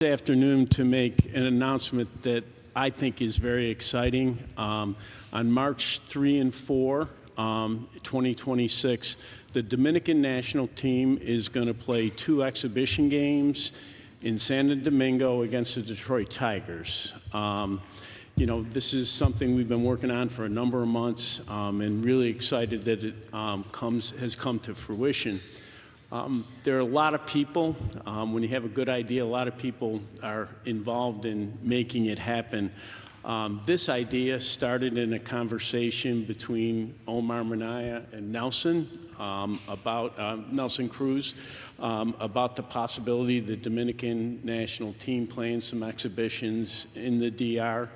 Afternoon to make an announcement that I think is very exciting. On March 3 and 4, 2026, the Dominican national team is going to play 2 exhibition games in Santo Domingo against the Detroit Tigers. You know, this is something we've been working on for a number of months, and really excited that it has come to fruition. There are a lot of people, when you have a good idea, a lot of people are involved in making it happen. This idea started in a conversation between Omar Minaya and Nelson Cruz, about the possibility of the Dominican national team playing some exhibitions in the DR.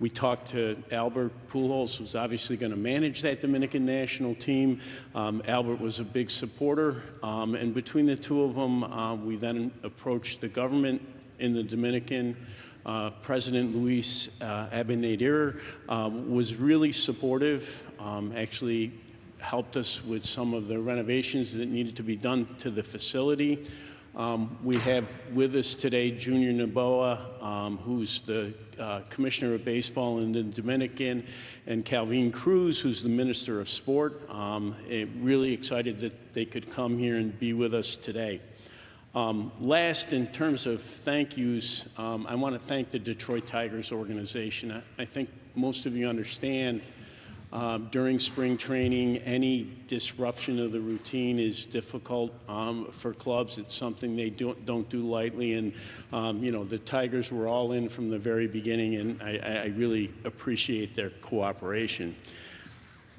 We talked to Albert Pujols, who's obviously going to manage that Dominican national team. Albert was a big supporter, and between the two of them, we then approached the government in the Dominican. President Luis Abinader was really supportive, actually helped us with some of the renovations that needed to be done to the facility. We have with us today Junior Noboa, who's the Commissioner of Baseball in the Dominican, and Calvin Cruz, who's the Minister of Sport. Really excited that they could come here and be with us today. Last, in terms of thank yous, I want to thank the Detroit Tigers organization. I think most of you understand during spring training, any disruption of the routine is difficult for clubs. It's something they don't do lightly, and you know, the Tigers were all in from the very beginning, and I really appreciate their cooperation.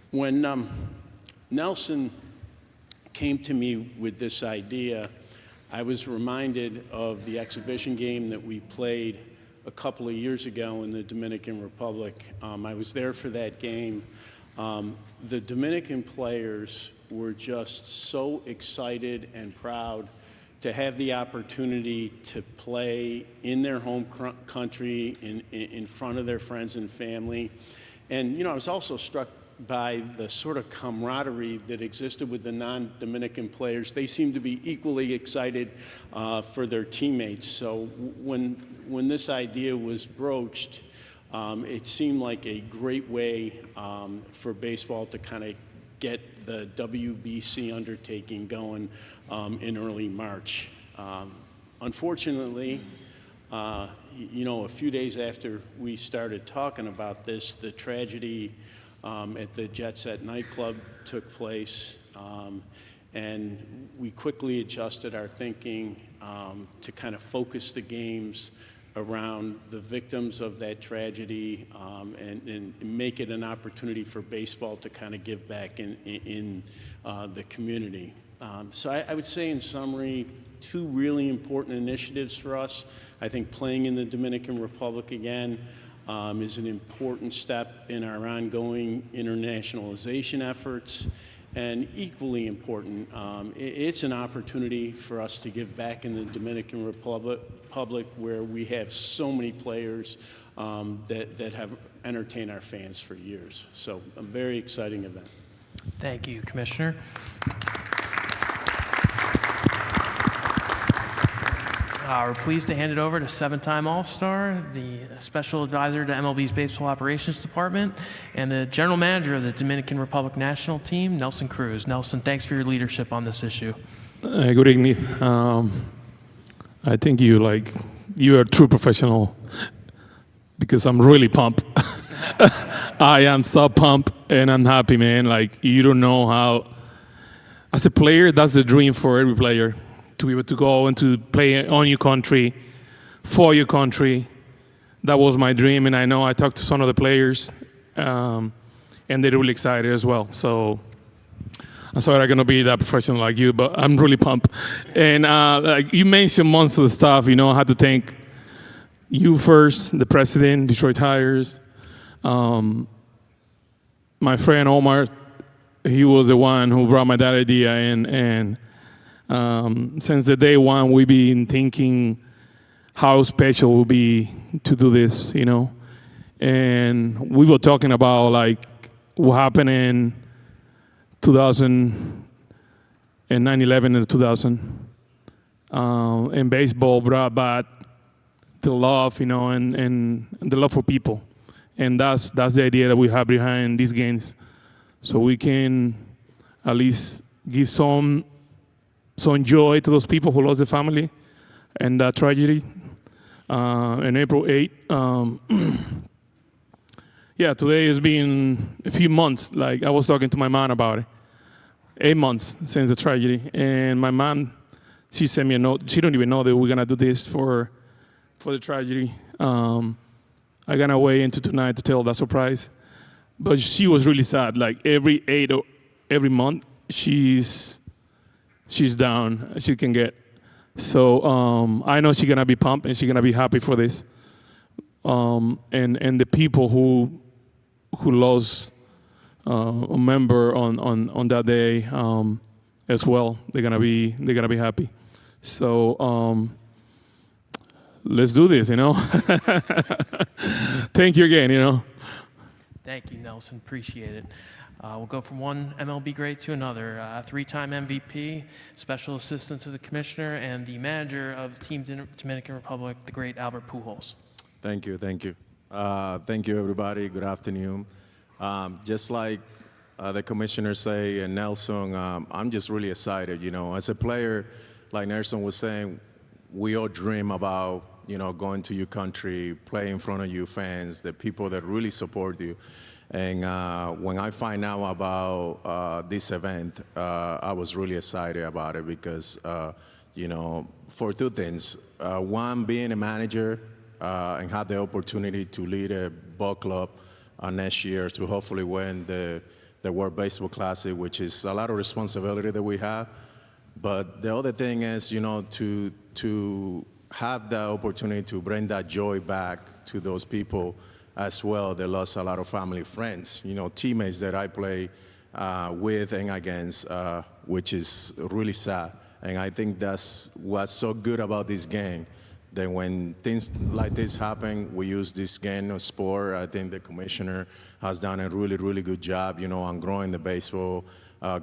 When Nelson came to me with this idea, I was reminded of the exhibition game that we played a couple of years ago in the Dominican Republic. I was there for that game. The Dominican players were just so excited and proud to have the opportunity to play in their home country, in front of their friends and family. And, you know, I was also struck by the sort of camaraderie that existed with the non-Dominican players. They seemed to be equally excited for their teammates. So when this idea was broached, it seemed like a great way for baseball to kind of get the WBC undertaking going in early March. Unfortunately, you know, a few days after we started talking about this, the tragedy at the Jet Set nightclub took place, and we quickly adjusted our thinking to kind of focus the games around the victims of that tragedy, and make it an opportunity for baseball to kind of give back in the community. So I would say, in summary, 2 really important initiatives for us. I think playing in the Dominican Republic again is an important step in our ongoing internationalization efforts. And equally important, it's an opportunity for us to give back in the Dominican Republic, where we have so many players that have entertained our fans for years. So a very exciting event. Thank you, Commissioner. We're pleased to hand it over to 7-time All-Star, the Special Advisor to MLB's Baseball Operations Department, and the General Manager of the Dominican Republic National Team, Nelson Cruz. Nelson, thanks for your leadership on this issue. Good evening. I think you are a true professional, because I'm really pumped. I am so pumped, and I'm happy, man. Like, you don't know how, as a player, that's the dream for every player. To be able to go and to play on your country, for your country. That was my dream, and I know I talked to some of the players, and they're really excited as well. So I'm sorry I'm going to be that professional like you, but I'm really pumped. And like you mentioned most of the stuff, you know, I had to thank you first, the president, Detroit Tigers, my friend Omar. He was the one who brought my that idea, and since the day one, we've been thinking how special it will be to do this, you know. And we were talking about, like, what happened in 2000 and 9/11 in 2000. and baseball brought back the love, and the love for people. And that's the idea that we have behind these games. So we can at least give some joy to those people who lost their family and that tragedy. On April 8th, yeah, today has been a few months. Like I was talking to my mom about it. 8 months since the tragedy. And my mom, she sent me a note. She don't even know that we're gonna do this for the tragedy. I got away into tonight to tell that surprise. But she was really sad. Like every month, she's down. She can get. So I know she's gonna be pumped and she's gonna be happy for this. And the people who lost a member on that day as well, they're gonna be happy. So let's do this, Thank you again, Thank you, Nelson. Appreciate it. We'll go from one MLB great to another. Three-time MVP, special assistant to the commissioner, and the manager of Team Dominican Republic, the great Albert Pujols. Thank you. Thank you, everybody. Good afternoon. Just like the commissioner say and Nelson, I'm just really excited. As a player, like Nelson was saying, we all dream about going to your country, play in front of your fans, the people that really support you. And when I find out about this event, I was really excited about it because, for two things. One, being a manager and have the opportunity to lead a ball club next year to hopefully win the World Baseball Classic, which is a lot of responsibility that we have. But the other thing is, to have the opportunity to bring that joy back to those people as well. They lost a lot of family, friends, teammates that I play with and against, which is really sad. And I think that's what's so good about this game, that when things like this happen, we use this game of sport. I think the commissioner has done a really, really good job, on growing the baseball,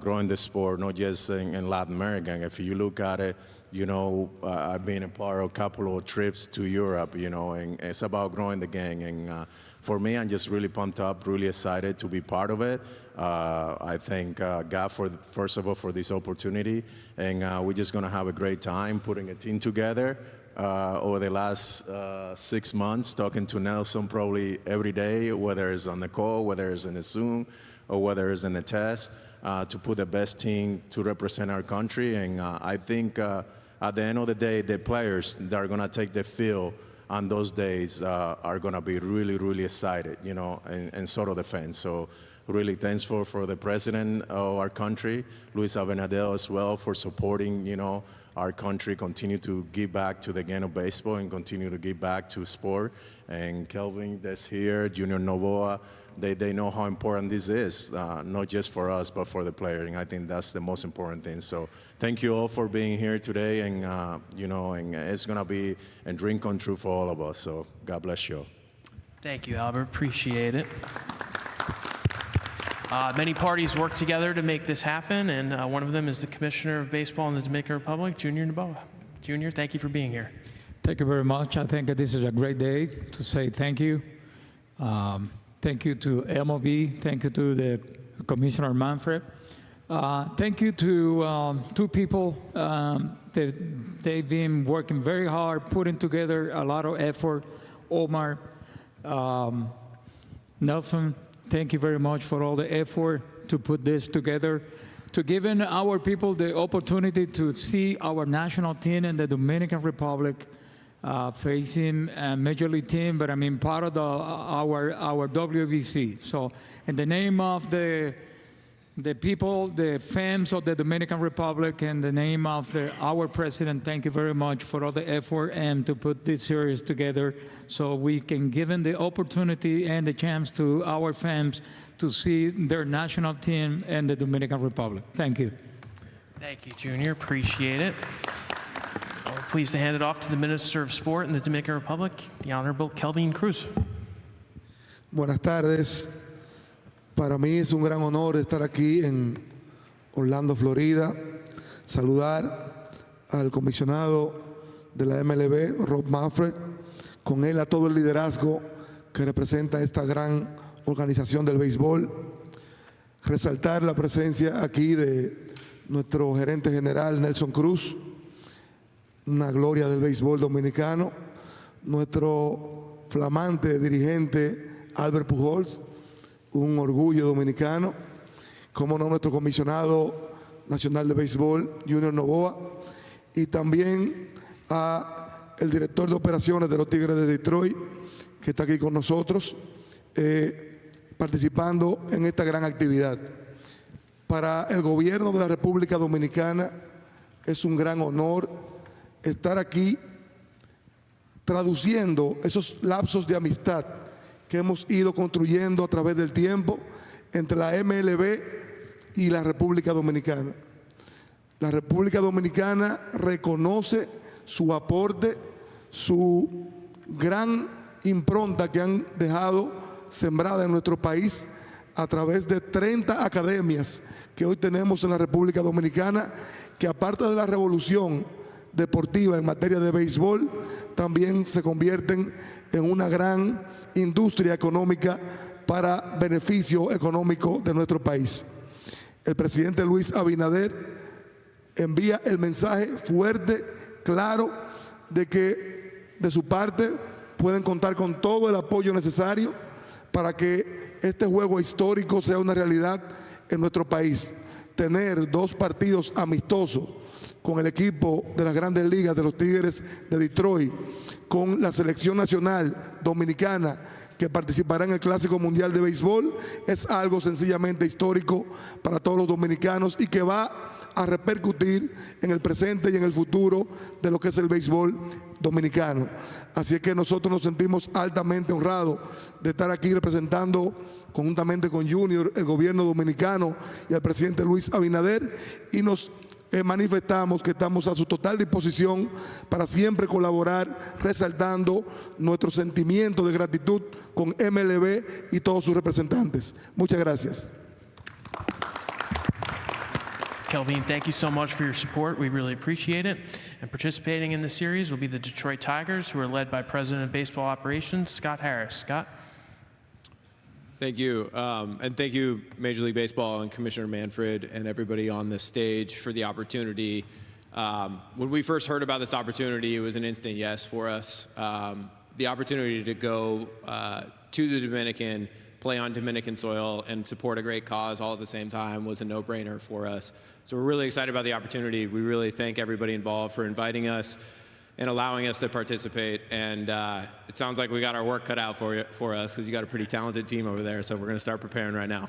growing the sport, not just in Latin America. And if you look at it, I've been a part of a couple of trips to Europe, and it's about growing the game. And for me, I'm just really pumped up, really excited to be part of it. I thank God first of all, for this opportunity. And we're just going to have a great time putting a team together over the last 6 months, talking to Nelson probably every day, whether it's on the call, whether it's in the Zoom, or whether it's in the test, to put the best team to represent our country. And I think at the end of the day, the players that are going to take the field on those days are going to be really, really excited, and sort of the fans. So really thankful for the president of our country, Luis Abinadel, as well, for supporting, our country, continue to give back to the game of baseball and continue to give back to sport. And Kelvin that's here, Junior Novoa, they know how important this is, not just for us, but for the player. And I think that's the most important thing. So thank you all for being here today. And, and it's going to be a dream come true for all of us. So God bless you all. Thank you, Albert. Appreciate it. Many parties work together to make this happen, and one of them is the Commissioner of Baseball in the Dominican Republic, Junior Novoa. Junior, thank you for being here. Thank you very much. I think that this is a great day to say thank you. Thank you to MLB. Thank you to the Commissioner Manfred. Thank you to two people. They've been working very hard, putting together a lot of effort. Omar, Nelson, thank you very much for all the effort to put this together, to giving our people the opportunity to see our national team in the Dominican Republic facing a major league team, but I mean part of our WBC. So in the name of the people, the fans of the Dominican Republic, and the name of our president, thank you very much for all the effort and to put this series together so we can give them the opportunity and the chance to our fans to see their national team in the Dominican Republic. Thank you. Thank you, Junior. Appreciate it. We're pleased to hand it off to the Minister of Sport in the Dominican Republic, the Honorable Kelvin Cruz. Buenas tardes. Para mí es un gran honor estar aquí en Orlando, Florida, saludar al comisionado de la MLB, Rob Manfred, con él a todo el liderazgo que representa esta gran organización del béisbol. Resaltar la presencia aquí de nuestro gerente general, Nelson Cruz, una gloria del béisbol dominicano, nuestro flamante dirigente, Albert Pujols, un orgullo dominicano, como no, nuestro comisionado nacional de béisbol, Junior Novoa, y también a el director de operaciones de los Tigres de Detroit, que está aquí con nosotros, participando en esta gran actividad. Para el gobierno de la República Dominicana es un gran honor estar aquí traduciendo esos lapsos de amistad que hemos ido construyendo a través del tiempo entre la MLB y la República Dominicana. La República Dominicana reconoce su aporte, su gran impronta que han dejado sembrada en nuestro país a través de 30 academias que hoy tenemos en la República Dominicana, que aparte de la revolución deportiva en materia de béisbol, también se convierten en una gran industria económica para beneficio económico de nuestro país. El presidente Luis Abinader envía el mensaje fuerte, claro, de que de su parte pueden contar con todo el apoyo necesario para que este juego histórico sea una realidad en nuestro país. Tener 2 partidos amistosos con el equipo de las Grandes Ligas de los Tigres de Detroit, con la selección nacional dominicana que participará en el Clásico Mundial de Béisbol, es algo sencillamente histórico para todos los dominicanos y que va a repercutir en el presente y en el futuro de lo que es el béisbol dominicano. Así es que nosotros nos sentimos altamente honrados de estar aquí representando conjuntamente con Junior, el gobierno dominicano y al presidente Luis Abinader, y nos manifestamos que estamos a su total disposición para siempre colaborar, resaltando nuestro sentimiento de gratitud con MLB y todos sus representantes. Muchas gracias. Kelvin, thank you so much for your support. We really appreciate it. And participating in the series will be the Detroit Tigers, who are led by President of Baseball Operations, Scott Harris. Scott? Thank you. And thank you, Major League Baseball and Commissioner Manfred and everybody on this stage for the opportunity. When we first heard about this opportunity, it was an instant yes for us. The opportunity to go to the Dominican, play on Dominican soil, and support a great cause all at the same time was a no-brainer for us. So we're really excited about the opportunity. We really thank everybody involved for inviting us and allowing us to participate. And it sounds like we got our work cut out for us, because you got a pretty talented team over there. So we're going to start preparing right now.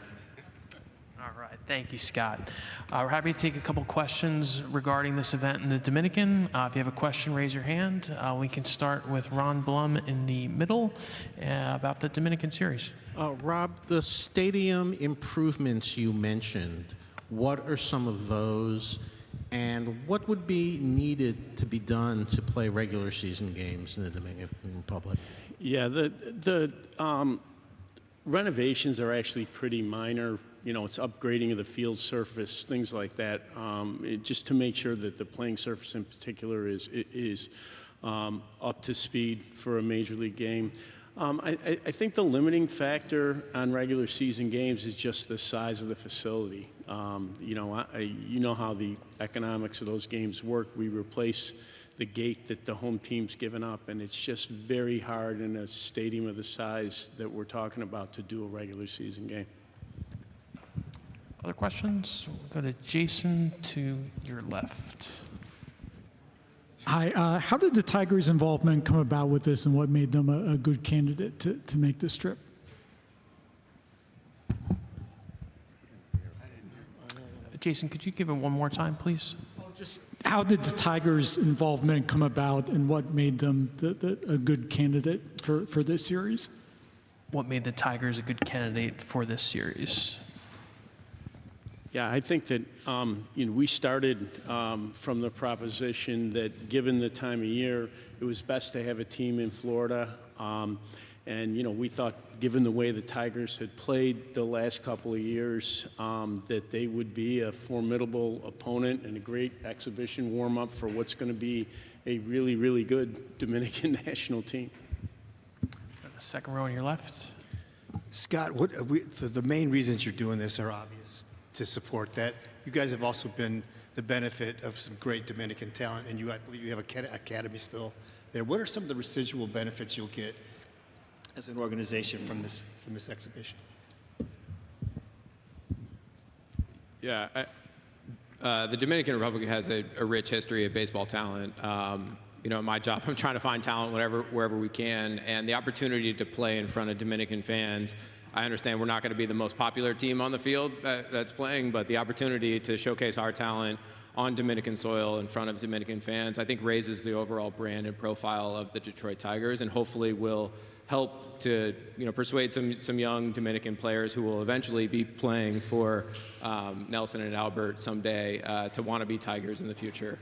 All right, thank you, Scott. We're happy to take a couple questions regarding this event in the Dominican. If you have a question, raise your hand. We can start with Ron Blum in the middle about the Dominican series. Rob, the stadium improvements you mentioned, what are some of those, and what would be needed to be done to play regular season games in the Dominican Republic? Yeah, the renovations are actually pretty minor. You know, it's upgrading of the field surface, things like that, just to make sure that the playing surface in particular is up to speed for a major league game. I think the limiting factor on regular season games is just the size of the facility. You know how the economics of those games work. We replace the gate that the home team's given up, and it's just very hard in a stadium of the size that we're talking about to do a regular season game. Other questions? We'll go to Jason to your left. Hi, how did the Tigers' involvement come about with this, and what made them a good candidate to make this trip? Jason, could you give it one more time, please? Just how did the Tigers' involvement come about, and what made them a good candidate for this series? What made the Tigers a good candidate for this series? Yeah, I think that we started from the proposition that given the time of year, it was best to have a team in Florida. And, you know, we thought, given the way the Tigers had played the last couple of years, that they would be a formidable opponent and a great exhibition warm-up for what's going to be a really, really good Dominican national team. Second row on your left. Scott, the main reasons you're doing this are obvious to support that. You guys have also been the benefit of some great Dominican talent, and I believe you have an academy still there. What are some of the residual benefits you'll get as an organization from this exhibition? Yeah, the Dominican Republic has a rich history of baseball talent. You know, in my job, I'm trying to find talent wherever we can, and the opportunity to play in front of Dominican fans. I understand we're not going to be the most popular team on the field that's playing, but the opportunity to showcase our talent on Dominican soil in front of Dominican fans, I think raises the overall brand and profile of the Detroit Tigers, and hopefully will help to, you know, persuade some young Dominican players who will eventually be playing for Nelson and Albert someday to want to be Tigers in the future.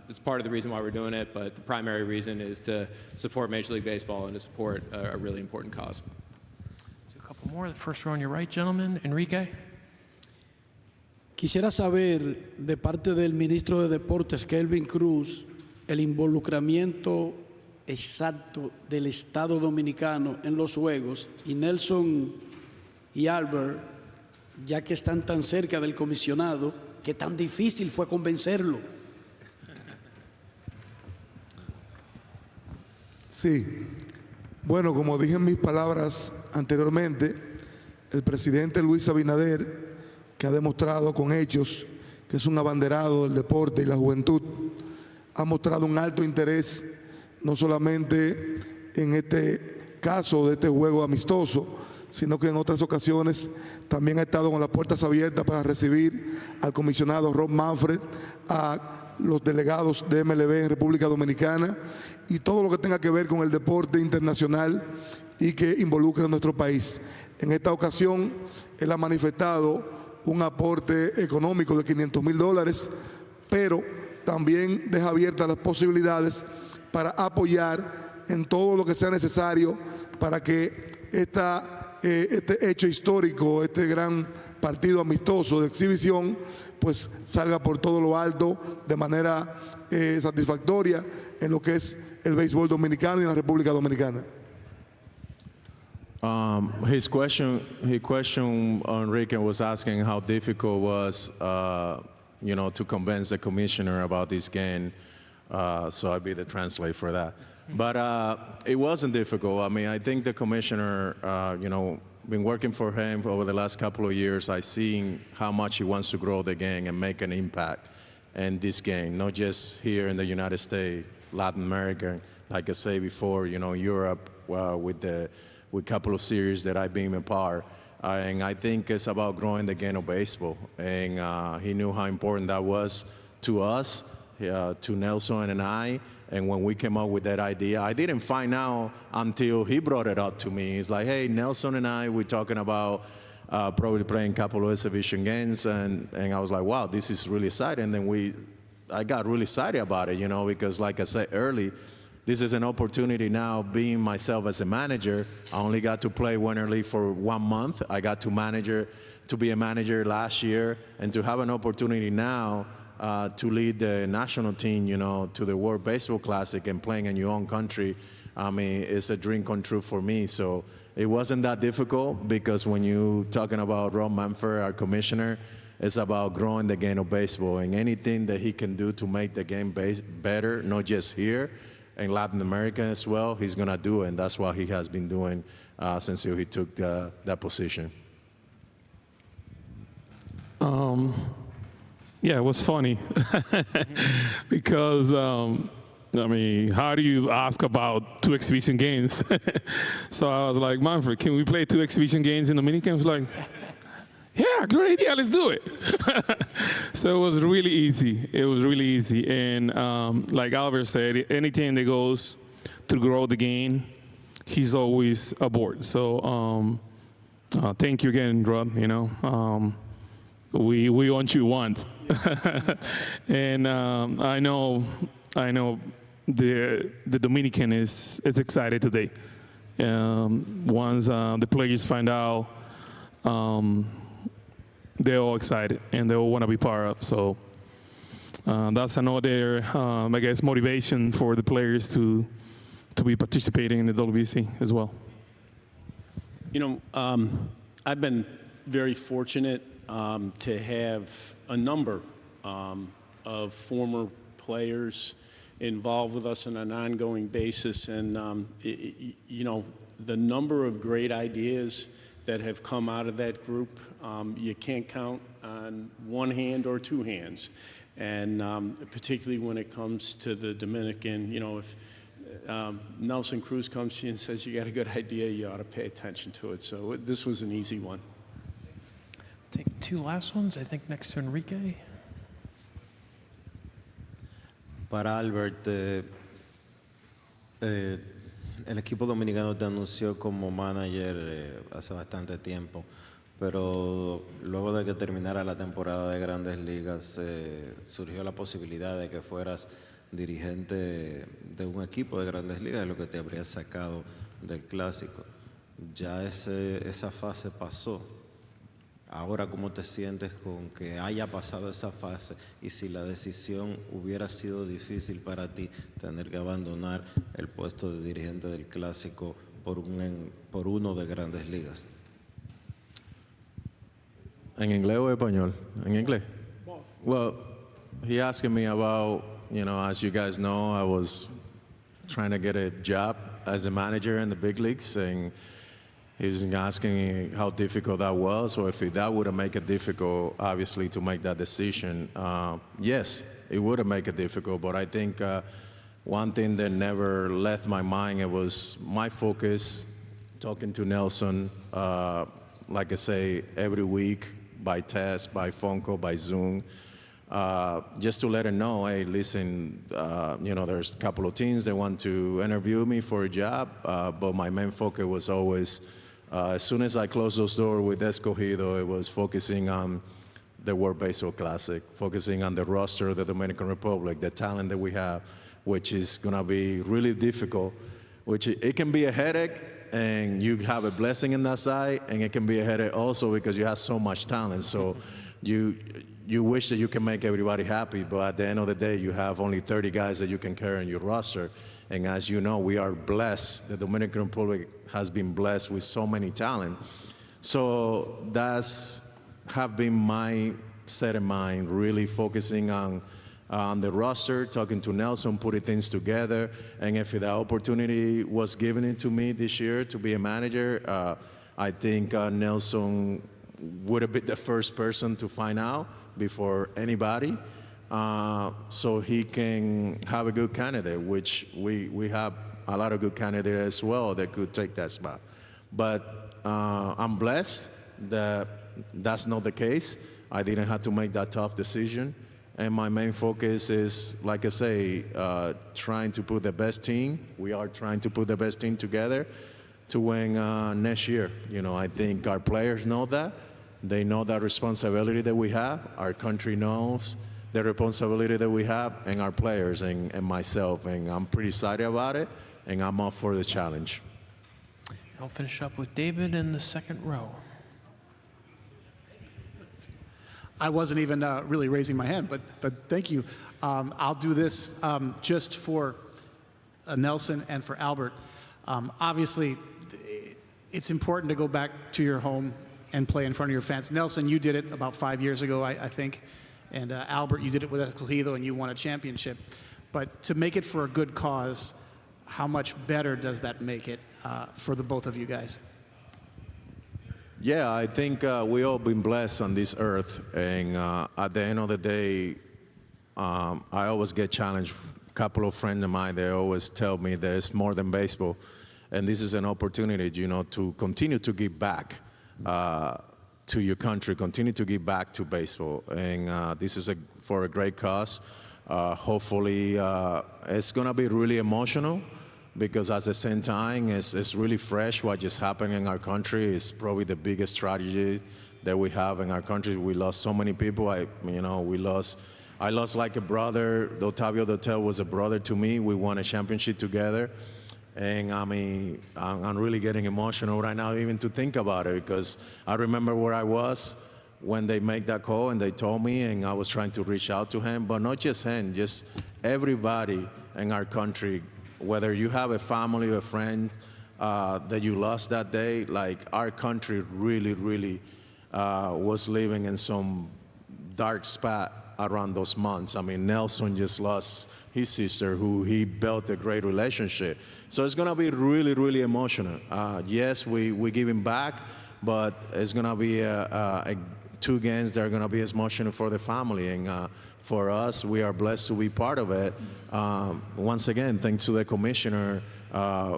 It's part of the reason why we're doing it, but the primary reason is to support Major League Baseball and to support a really important cause. Do a couple more. The first row on your right, gentlemen. Enrique. Quisiera saber de parte del ministro de Deportes, Kelvin Cruz, el involucramiento exacto del Estado Dominicano en los Juegos, y Nelson y Albert, ya que están tan cerca del comisionado, que tan difícil fue convencerlo. Sí. Bueno, como dije en mis palabras anteriormente, el presidente Luis Abinader, que ha demostrado con hechos que es un abanderado del deporte y la juventud, ha mostrado un alto interés no solamente en este caso de este juego amistoso, sino que en otras ocasiones también ha estado con las puertas abiertas para recibir al comisionado Manfred, a los delegados de MLB en República Dominicana y todo lo que tenga que ver con el deporte internacional y que involucre a nuestro país. En esta ocasión, él ha manifestado un aporte económico de $500,000, pero también deja abiertas las posibilidades para apoyar en todo lo que sea necesario para que este hecho histórico, este gran partido amistoso de exhibición, pues salga por todo lo alto de manera satisfactoria en lo que es el béisbol dominicano y en la República Dominicana. His question, Enrique, was asking how difficult was, you know, to convince the commissioner about this game. So I'll be the translator for that. But it wasn't difficult. I mean, I think the commissioner, you know, been working for him over the last couple of years. I've seen how much he wants to grow the game and make an impact in this game, not just here in the United States, Latin America, like I said before, you know, Europe with a couple of series that I've been a part. And I think it's about growing the game of baseball. And he knew how important that was to us, to Nelson and I. And when we came up with that idea, I didn't find out until he brought it up to me. He's like, hey, Nelson and I, we're talking about probably playing a couple of exhibition games. And I was like, wow, this is really exciting. And then I got really excited about it, you know, because like I said early, this is an opportunity now, being myself as a manager. I only got to play Winter League for 1 month. I got to be a manager last year, and to have an opportunity now to lead the national team, you know, to the World Baseball Classic and playing in your own country, I mean, it's a dream come true for me. So it wasn't that difficult, because when you're talking about Manfred, our commissioner, it's about growing the game of baseball, and anything that he can do to make the game better, not just here, in Latin America as well, he's going to do it, and that's what he has been doing since he took that position. Yeah, it was funny because, I mean, how do you ask about 2 exhibition games? So I was like, Manfred, can we play 2 exhibition games in Dominican? He was like, yeah, great idea, let's do it. So it was really easy. It was really easy. And like Albert said, anything that goes to grow the game, he's always aboard. So thank you again, Rod. You know, we want you once. And I know the Dominican is excited today. Once the players find out, they're all excited and they all want to be part of. So that's another, I guess, motivation for the players to be participating in the WBC as well. You know, I've been very fortunate to have a number of former players involved with us on an ongoing basis, and you know, the number of great ideas that have come out of that group, you can't count on one hand or two hands. And particularly when it comes to the Dominican, you know, if Nelson Cruz comes to you and says you got a good idea, you ought to pay attention to it. So this was an easy one. Take two last ones, I think next to Enrique. Para Albert, el equipo dominicano te anunció como manager hace bastante tiempo, pero luego de que terminara la temporada de Grandes Ligas surgió la posibilidad de que fueras dirigente de un equipo de Grandes Ligas, lo que te habría sacado del Clásico. Ya esa fase pasó. Ahora, ¿cómo te sientes con que haya pasado esa fase y si la decisión hubiera sido difícil para ti tener que abandonar el puesto de dirigente del Clásico por uno de Grandes Ligas? ¿En inglés o español? En inglés. Well, he asking me about, you know, as you guys know, I was trying to get a job as a manager in the big leagues, and he was asking me how difficult that was, or if that would have made it difficult, obviously, to make that decision. Yes, it would have made it difficult, but I think one thing that never left my mind, it was my focus, talking to Nelson, like I say, every week, by text, by phone call, by Zoom, just to let him know, hey, listen, you know, there's a couple of teams that want to interview me for a job, but my main focus was always, as soon as I closed those doors with Escogido, it was focusing on the World Baseball Classic, focusing on the roster of the Dominican Republic, the talent that we have, which is going to be really difficult, which it can be a headache, and you have a blessing in that side, and it can be a headache also because you have so much talent. So you wish that you can make everybody happy, but at the end of the day, you have only 30 guys that you can carry in your roster. And as you know, we are blessed. The Dominican Republic has been blessed with so many talent. So that's have been my set in mind, really focusing on the roster, talking to Nelson, putting things together. And if the opportunity was given to me this year to be a manager, I think Nelson would have been the first person to find out before anybody, so he can have a good candidate, which we have a lot of good candidates as well that could take that spot. But I'm blessed that that's not the case. I didn't have to make that tough decision. And my main focus is, like I say, trying to put the best team. We are trying to put the best team together to win next year. You know, I think our players know that. They know that responsibility that we have. Our country knows the responsibility that we have, and our players and myself. And I'm pretty excited about it, and I'm up for the challenge. I'll finish up with David in the second row. I wasn't even really raising my hand, but thank you. I'll do this just for Nelson and for Albert. Obviously, it's important to go back to your home and play in front of your fans. Nelson, you did it about 5 years ago, I think. And Albert, you did it with Escogido, and you won a championship. But to make it for a good cause, how much better does that make it for the both of you guys? Yeah, I think we all been blessed on this earth, and at the end of the day, I always get challenged. A couple of friends of mine, they always tell me there's more than baseball, and this is an opportunity, you know, to continue to give back to your country, continue to give back to baseball, and this is for a great cause. Hopefully, it's gonna be really emotional, because at the same time, it's really fresh what just happened in our country. It's probably the biggest tragedy that we have in our country. We lost so many people. I lost like a brother. Octavio Dotel was a brother to me. We won a championship together. And I mean, I'm really getting emotional right now even to think about it, because I remember where I was when they made that call and they told me, and I was trying to reach out to him, but not just him, just everybody in our country, whether you have a family or a friend that you lost that day, like our country really, really was living in some dark spot around those months. I mean, Nelson just lost his sister, who he built a great relationship. So it's gonna be really, really emotional. Yes, we give him back, but it's gonna be two games that are gonna be emotional for the family. And for us, we are blessed to be part of it. Once again, thanks to the commissioner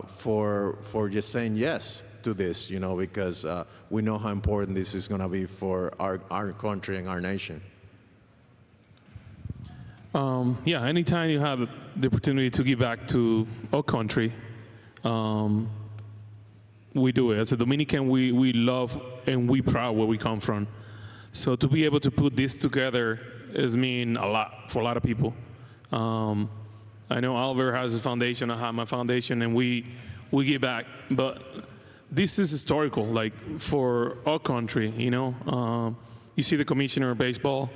for just saying yes to this, you know, because we know how important this is gonna be for our country and our nation. Yeah, anytime you have the opportunity to give back to our country, we do it. As a Dominican, we love and we proud where we come from. So to be able to put this together is mean a lot for a lot of people. I know Albert has a foundation, I have my foundation, and we give back. But this is historical, like for our country, you know. You see the commissioner of baseball,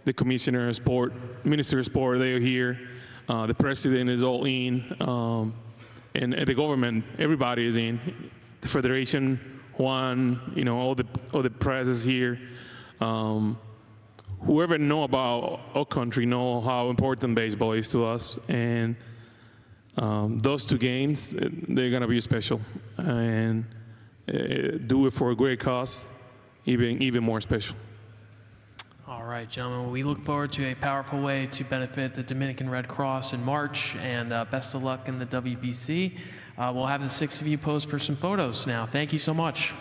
the commissioner of sport, minister of sport, they are here. The president is all in, and the government, everybody is in. The federation, Juan, you know, all the press is here. Whoever know about our country know how important baseball is to us, and those two games, they're gonna be special, and do it for a great cause, even more special. All right, gentlemen, we look forward to a powerful way to benefit the Dominican Red Cross in March, and best of luck in the WBC. We'll have the 6 of you pose for some photos now. Thank you so much.